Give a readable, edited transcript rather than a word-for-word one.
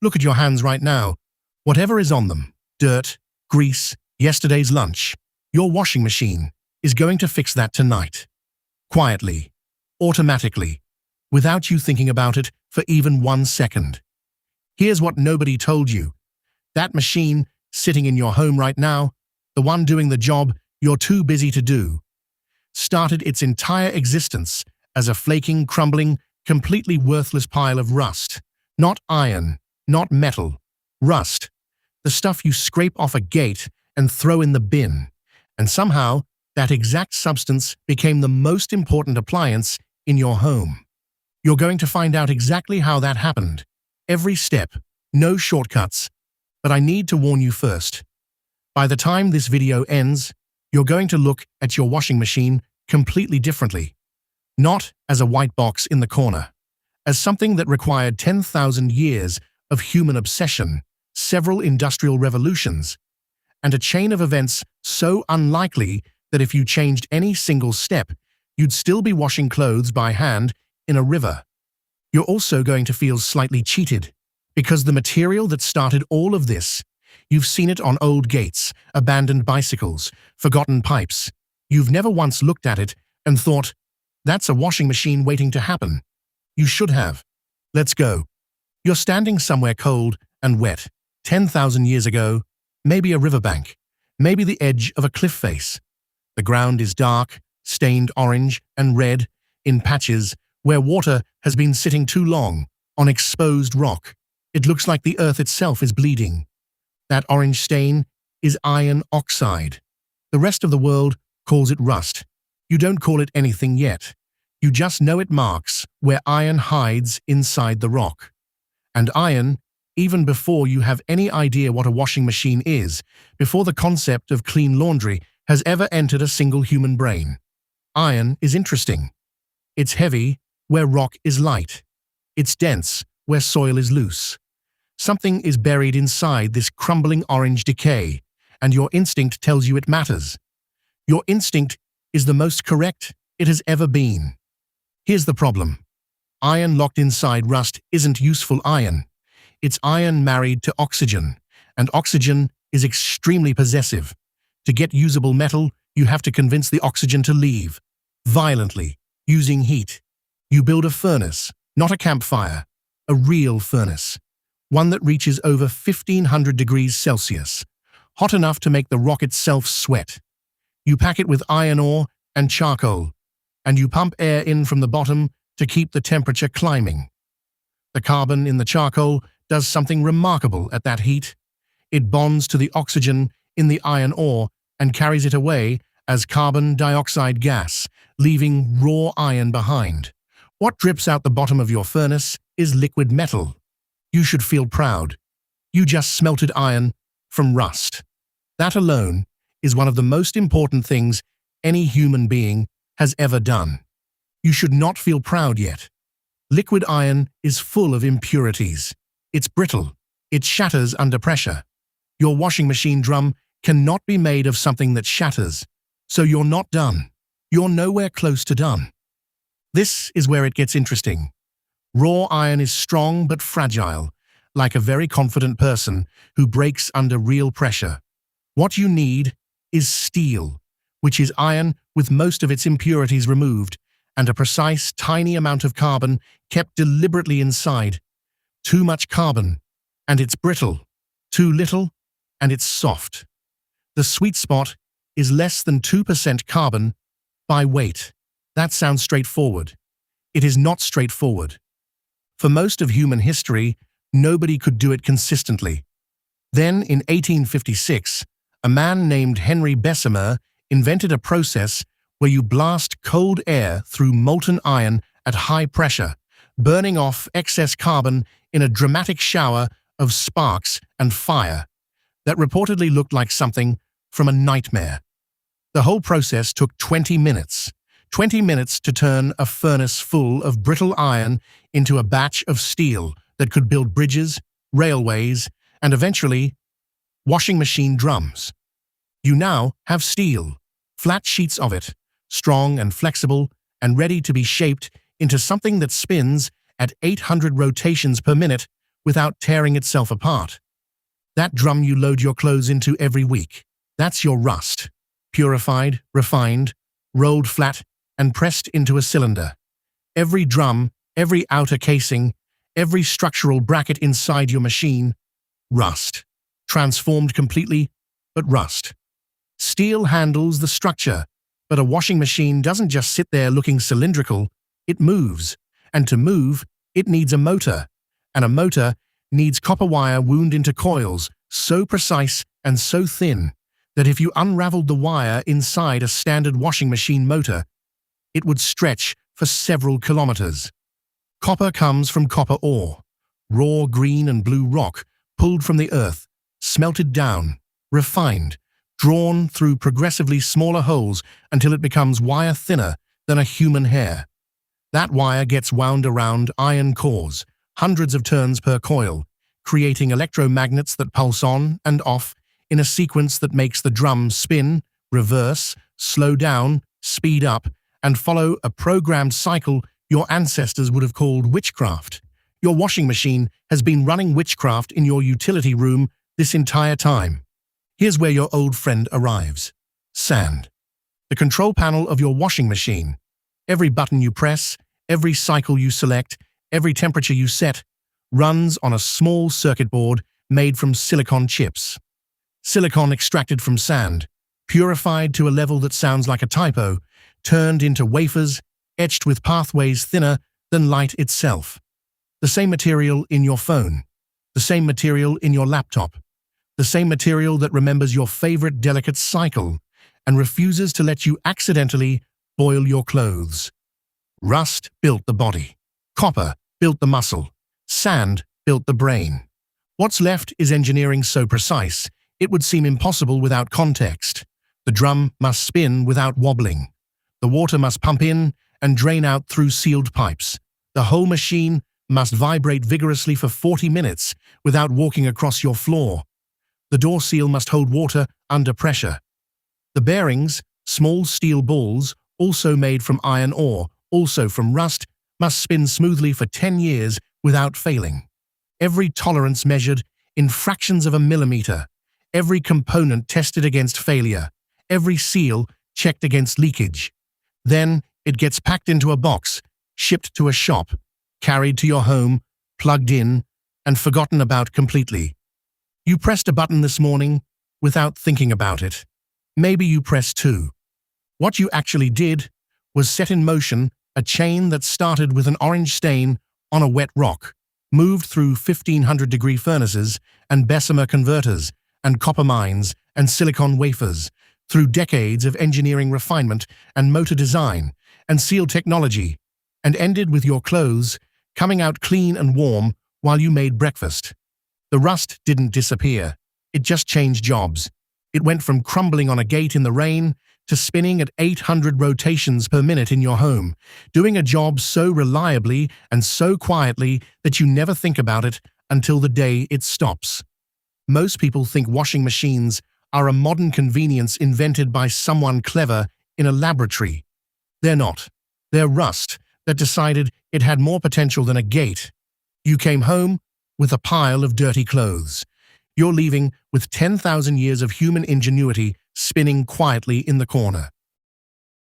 Look at your hands right now. Whatever is on them, dirt, grease, yesterday's lunch, your washing machine is going to fix that tonight. Quietly, automatically, without you thinking about it for even 1 second. Here's what nobody told you. That machine sitting in your home right now, the one doing the job you're too busy to do, started its entire existence as a flaking, crumbling, completely worthless pile of rust. Not iron, not metal. Rust. The stuff you scrape off a gate and throw in the bin. And somehow, that exact substance became the most important appliance in your home. You're going to find out exactly how that happened. Every step. No shortcuts. But I need to warn you first. By the time this video ends, you're going to look at your washing machine completely differently. Not as a white box in the corner. As something that required 10,000 years of human obsession, several industrial revolutions, and a chain of events so unlikely that if you changed any single step, you'd still be washing clothes by hand in a river. You're also going to feel slightly cheated, because the material that started all of this, you've seen it on old gates, abandoned bicycles, forgotten pipes. You've never once looked at it and thought, that's a washing machine waiting to happen. You should have. Let's go. You're standing somewhere cold and wet, 10,000 years ago, maybe a riverbank, maybe the edge of a cliff face. The ground is dark, stained orange and red, in patches where water has been sitting too long, on exposed rock. It looks like the earth itself is bleeding. That orange stain is iron oxide. The rest of the world calls it rust. You don't call it anything yet. You just know it marks where iron hides inside the rock. And iron, even before you have any idea what a washing machine is, before the concept of clean laundry has ever entered a single human brain. Iron is interesting. It's heavy where rock is light. It's dense where soil is loose. Something is buried inside this crumbling orange decay, and your instinct tells you it matters. Your instinct is the most correct it has ever been. Here's the problem. Iron locked inside rust isn't useful iron. It's iron married to oxygen, and oxygen is extremely possessive. To get usable metal, you have to convince the oxygen to leave, violently, using heat. You build a furnace, not a campfire, a real furnace, one that reaches over 1,500 degrees Celsius, hot enough to make the rock itself sweat. You pack it with iron ore and charcoal, and you pump air in from the bottom to keep the temperature climbing. The carbon in the charcoal does something remarkable at that heat. It bonds to the oxygen in the iron ore and carries it away as carbon dioxide gas, leaving raw iron behind. What drips out the bottom of your furnace is liquid metal. You should feel proud. You just smelted iron from rust. That alone is one of the most important things any human being has ever done. You should not feel proud yet. Liquid iron is full of impurities. It's brittle. It shatters under pressure. Your washing machine drum cannot be made of something that shatters. So you're not done. You're nowhere close to done. This is where it gets interesting. Raw iron is strong but fragile, like a very confident person who breaks under real pressure. What you need is steel, which is iron with most of its impurities removed, and a precise, tiny amount of carbon kept deliberately inside. Too much carbon, and it's brittle. Too little, and it's soft. The sweet spot is less than 2% carbon by weight. That sounds straightforward. It is not straightforward. For most of human history, nobody could do it consistently. Then, in 1856, a man named Henry Bessemer invented a process where you blast cold air through molten iron at high pressure, burning off excess carbon in a dramatic shower of sparks and fire that reportedly looked like something from a nightmare. The whole process took 20 minutes. 20 minutes to turn a furnace full of brittle iron into a batch of steel that could build bridges, railways, and eventually, washing machine drums. You now have steel, flat sheets of it, strong and flexible and ready to be shaped into something that spins at 800 rotations per minute without tearing itself apart. That drum you load your clothes into every week, that's your rust. Purified, refined, rolled flat, and pressed into a cylinder. Every drum, every outer casing, every structural bracket inside your machine, rust. Transformed completely, but rust. Steel handles the structure, but a washing machine doesn't just sit there looking cylindrical, it moves. And to move, it needs a motor. And a motor needs copper wire wound into coils so precise and so thin that if you unraveled the wire inside a standard washing machine motor, it would stretch for several kilometers. Copper comes from copper ore, raw green and blue rock pulled from the earth, smelted down, refined, drawn through progressively smaller holes until it becomes wire thinner than a human hair. That wire gets wound around iron cores, hundreds of turns per coil, creating electromagnets that pulse on and off in a sequence that makes the drum spin, reverse, slow down, speed up, and follow a programmed cycle your ancestors would have called witchcraft. Your washing machine has been running witchcraft in your utility room this entire time. Here's where your old friend arrives. Sand. The control panel of your washing machine. Every button you press, every cycle you select, every temperature you set, runs on a small circuit board made from silicon chips. Silicon extracted from sand, purified to a level that sounds like a typo, turned into wafers, etched with pathways thinner than light itself. The same material in your phone, the same material in your laptop, the same material that remembers your favorite delicate cycle and refuses to let you accidentally boil your clothes. Rust built the body. Copper built the muscle. Sand built the brain. What's left is engineering so precise, it would seem impossible without context. The drum must spin without wobbling. The water must pump in and drain out through sealed pipes. The whole machine must vibrate vigorously for 40 minutes without walking across your floor. The door seal must hold water under pressure. The bearings, small steel balls, also made from iron ore, also from rust, must spin smoothly for 10 years without failing. Every tolerance measured in fractions of a millimeter, every component tested against failure, every seal checked against leakage. Then it gets packed into a box, shipped to a shop, carried to your home, plugged in, and forgotten about completely. You pressed a button this morning without thinking about it. Maybe you pressed two. What you actually did was set in motion a chain that started with an orange stain on a wet rock, moved through 1500-degree furnaces and Bessemer converters and copper mines and silicon wafers, through decades of engineering refinement and motor design and seal technology, and ended with your clothes coming out clean and warm while you made breakfast. The rust didn't disappear. It just changed jobs. It went from crumbling on a gate in the rain to spinning at 800 rotations per minute in your home, doing a job so reliably and so quietly that you never think about it until the day it stops. Most people think washing machines are a modern convenience invented by someone clever in a laboratory. They're not. They're rust that decided it had more potential than a gate. You came home with a pile of dirty clothes. You're leaving with 10,000 years of human ingenuity spinning quietly in the corner.